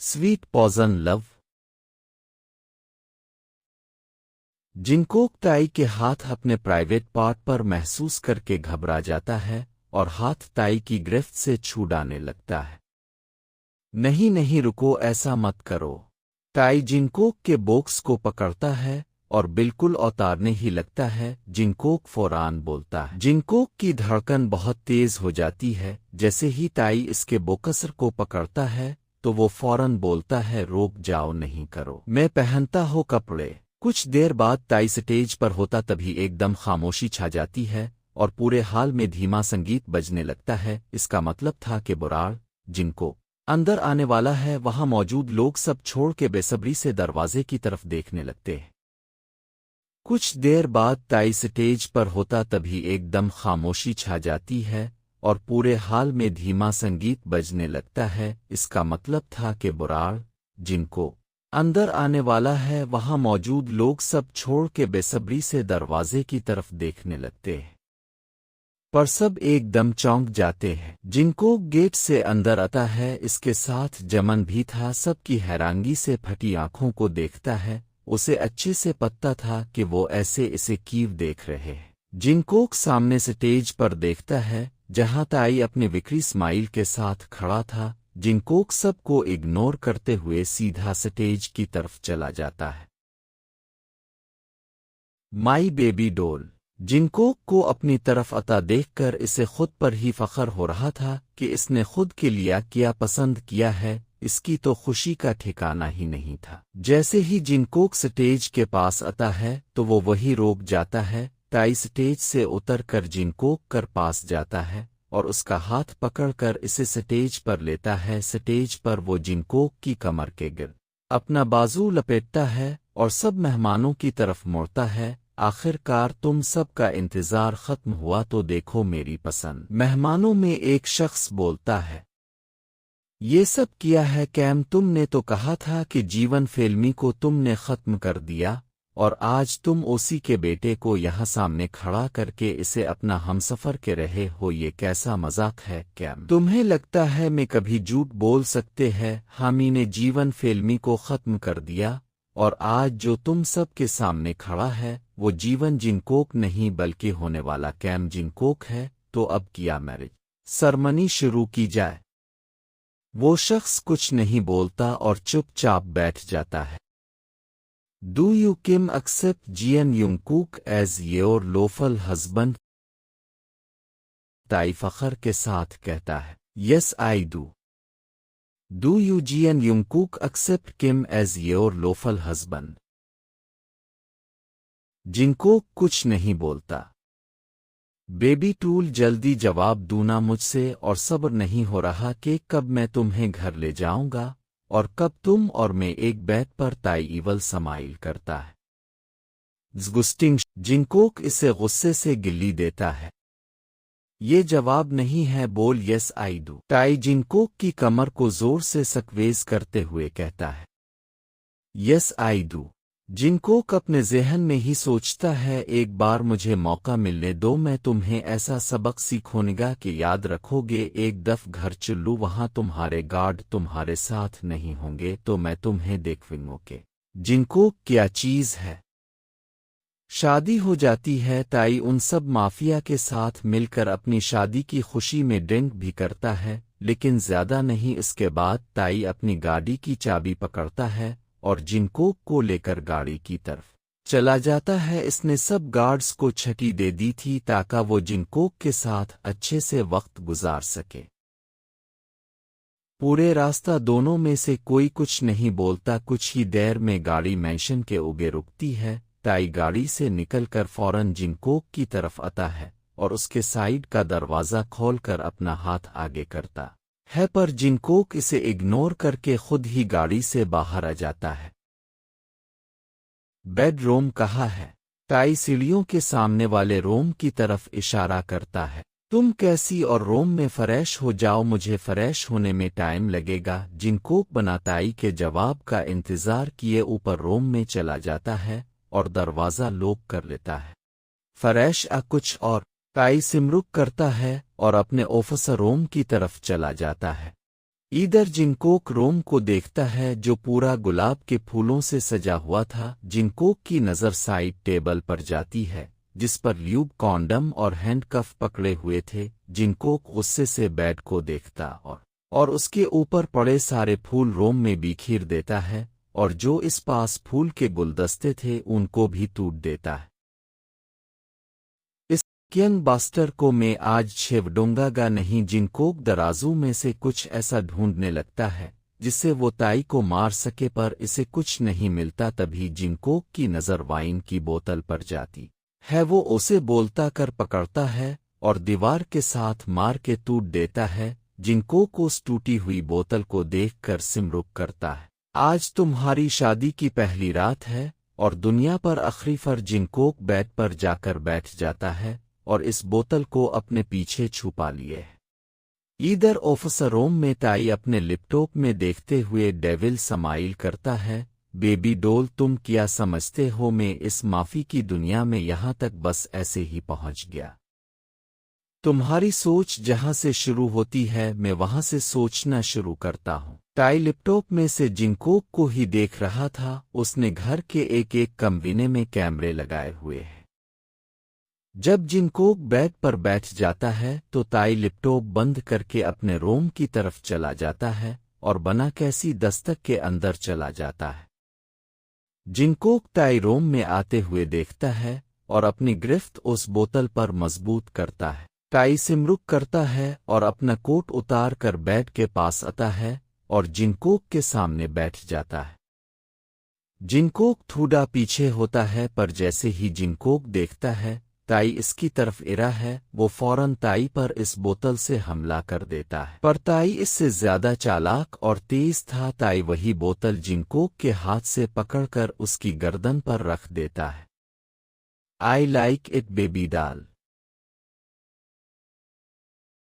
Sweet poison love. जिनको ताई के हाथ अपने प्राइवेट पार्ट पर महसूस करके घबरा जाता है और हाथ ताई की गिरफ्त से छुड़ाने लगता है। नहीं नहीं रुको, ऐसा मत करो। ताई जिनकोक के बॉक्स को पकड़ता है और बिल्कुल उतारने ही लगता है। जिनकोक फौरान बोलता है। जिनकोक की धड़कन बहुत तेज हो जाती है। जैसे ही ताई इसके बोकसर को पकड़ता है तो वो फौरन बोलता है, रोक जाओ, नहीं करो, मैं पहनता हूँ कपड़े। कुछ देर बाद ताई स्टेज पर होता तभी एकदम खामोशी छा जाती है और पूरे हाल में धीमा संगीत बजने लगता है। इसका मतलब था कि बुराड़ जिनको अंदर आने वाला है, वहां मौजूद लोग सब छोड़ के बेसब्री से दरवाजे की तरफ देखने लगते हैं। कुछ देर बाद ताई स्टेज पर होता तभी एकदम खामोशी छा जाती है और पूरे हाल में धीमा संगीत बजने लगता है। इसका मतलब था कि बुराड़ जिनको अंदर आने वाला है, वहां मौजूद लोग सब छोड़ के बेसब्री से दरवाजे की तरफ देखने लगते हैं। पर सब एकदम चौंक जाते हैं। जिनको गेट से अंदर आता है, इसके साथ जमन भी था। सबकी हैरानगी से फटी आंखों को देखता है। उसे अच्छे से पता था कि वो ऐसे इसे कीव देख रहे हैं। जिनकोक सामने स्टेज पर देखता है जहां ताई अपने विक्री स्माइल के साथ खड़ा था। जिनकोक सबको इग्नोर करते हुए सीधा स्टेज की तरफ चला जाता है। My baby doll. जिनकोक को अपनी तरफ आता देखकर इसे खुद पर ही फख्र हो रहा था कि इसने खुद के लिए क्या पसंद किया है। इसकी तो खुशी का ठिकाना ही नहीं था। जैसे ही जिनकोक स्टेज के पास आता है तो वो वही रोक जाता है। ताई स्टेज से उतर कर जिनकोक कर पास जाता है और उसका हाथ पकड़कर इसे स्टेज पर लेता है। स्टेज पर वो जिनकोक की कमर के गिर अपना बाजू लपेटता है और सब मेहमानों की तरफ मुड़ता है। आखिरकार तुम सब का इंतजार खत्म हुआ तो देखो मेरी पसंद। मेहमानों में एक शख्स बोलता है, ये सब किया है कैम? तुमने तो कहा था कि जीवन फिल्मी को तुमने खत्म कर दिया और आज तुम उसी के बेटे को यहाँ सामने खड़ा करके इसे अपना हमसफर के रहे हो। ये कैसा मजाक है कैम? तुम्हें लगता है मैं कभी झूठ बोल सकते हैं? हामी ने जीवन फिल्मी को खत्म कर दिया और आज जो तुम सब के सामने खड़ा है वो जीवन जिनकोक नहीं बल्कि होने वाला कैम जिनकोक है। तो अब किया मैरिज सरमनी शुरू की जाए। वो शख्स कुछ नहीं बोलता और चुपचाप बैठ जाता है। Do you Kim accept Jeon Jungkook as your lawful husband? Tae फखर के साथ कहता है, yes I do. Do you Jeon Jungkook accept Kim as your lawful husband? जिनको कुछ नहीं बोलता। बेबी टूल, जल्दी जवाब दूना मुझसे और सब्र नहीं हो रहा कि कब मैं तुम्हें घर ले जाऊंगा और कब तुम और मैं एक बेड पर। ताई इवल समाइल करता है। ज़गुस्टिंग। जिनकोक इसे गुस्से से गिल्ली देता है। ये जवाब नहीं है, बोल यस आई डू। ताई जिनकोक की कमर को जोर से सकवेज करते हुए कहता है, यस आई डू। जिनकोक अपने ज़हन में ही सोचता है, एक बार मुझे मौका मिलने दो, मैं तुम्हें ऐसा सबक सिखाऊंगा कि याद रखोगे। एक दफ घर चलूँ, वहां तुम्हारे गार्ड तुम्हारे साथ नहीं होंगे तो मैं तुम्हें देखूंगा के जिनकोक क्या चीज है। शादी हो जाती है। ताई उन सब माफिया के साथ मिलकर अपनी शादी की खुशी में ड्रिंक भी करता है, लेकिन ज्यादा नहीं। इसके बाद ताई अपनी गाड़ी की चाबी पकड़ता है और जिनकोक को लेकर गाड़ी की तरफ चला जाता है। इसने सब गार्ड्स को छुट्टी दे दी थी ताकि वो जिनकोक के साथ अच्छे से वक्त गुजार सके। पूरे रास्ता दोनों में से कोई कुछ नहीं बोलता। कुछ ही देर में गाड़ी मैंशन के आगे रुकती है। ताई गाड़ी से निकलकर फौरन जिनकोक की तरफ आता है और उसके साइड का दरवाज़ा खोलकर अपना हाथ आगे करता है, पर जिनकोक इसे इग्नोर करके खुद ही गाड़ी से बाहर आ जाता है। बेडरूम कहाँ है? ताई सीढ़ियों के सामने वाले रूम की तरफ इशारा करता है। तुम कैसी और रूम में फ्रेश हो जाओ, मुझे फ्रेश होने में टाइम लगेगा। जिनकोक बना ताई के जवाब का इंतजार किए ऊपर रूम में चला जाता है और दरवाज़ा लॉक कर लेता है। फ्रेश कुछ और ताई सिमरुक करता है और अपने ऑफिसर रूम की तरफ चला जाता है। ادھر جنکوک روم کو دیکھتا ہے جو پورا گلاب کے پھولوں سے سجا ہوا تھا۔ جنکوک کی نظر سائڈ ٹیبل پر جاتی ہے جس پر لیوب کانڈم اور ہینڈ کف پکڑے ہوئے تھے۔ جنکوک غصے سے بیڈ کو دیکھتا اور اس کے اوپر پڑے سارے پھول روم میں بکھیر دیتا ہے، اور جو اس پاس پھول کے گلدستے تھے ان کو بھی ٹوٹ دیتا ہے۔ اس کینگ باسٹر کو میں آج چھیڑوں گا نہیں۔ جنکوک درازو میں سے کچھ ایسا ڈھونڈنے لگتا ہے جس سے وہ تائی کو مار سکے، پر اسے کچھ نہیں ملتا۔ تبھی جنکوک کی نظر وائن کی بوتل پر جاتی ہے۔ وہ اسے بولتا کر پکڑتا ہے اور دیوار کے ساتھ مار کے ٹوٹ دیتا ہے۔ جنکوک اس ٹوٹی ہوئی بوتل کو دیکھ کر سمرک کرتا ہے۔ آج تمہاری شادی کی پہلی رات ہے اور دنیا پر آخری فر۔ جنکوک بیڈ پر جا کر بیٹھ جاتا ہے اور اس بوتل کو اپنے پیچھے چھپا لیے ہے۔ ادھر آفیسر روم میں تائی اپنے لیپ ٹاپ میں دیکھتے ہوئے ڈیول سمائل کرتا ہے۔ بیبی ڈول، تم کیا سمجھتے ہو میں اس معافی کی دنیا میں یہاں تک بس ایسے ہی پہنچ گیا؟ تمہاری سوچ جہاں سے شروع ہوتی ہے میں وہاں سے سوچنا شروع کرتا ہوں۔ ٹائی لیپ ٹاپ میں سے جنکوک کو ہی دیکھ رہا تھا۔ اس نے گھر کے ایک کمرے میں کیمرے لگائے ہوئے ہیں۔ جب جنکوک بیڈ پر بیٹھ جاتا ہے تو تائی لیپ ٹاپ بند کر کے اپنے روم کی طرف چلا جاتا ہے اور بنا کیسی دستک کے اندر چلا جاتا ہے۔ جنکوک تائی روم میں آتے ہوئے دیکھتا ہے اور اپنی گرفت اس بوتل پر مضبوط کرتا ہے۔ ٹائی سمرک کرتا ہے اور اپنا کوٹ اتار کر بیڈ کے پاس آتا ہے اور جنکوک کے سامنے بیٹھ جاتا ہے۔ جنکوک تھوڑا پیچھے ہوتا ہے، پر جیسے ہی جنکوک دیکھتا ہے تائی اس کی طرف ارا ہے، وہ فوراً تائی پر اس بوتل سے حملہ کر دیتا ہے۔ پر تائی اس سے زیادہ چالاک اور تیز تھا۔ تائی وہی بوتل جنکوک کے ہاتھ سے پکڑ کر اس کی گردن پر رکھ دیتا ہے۔ آئی لائک اٹ بیبی ڈال۔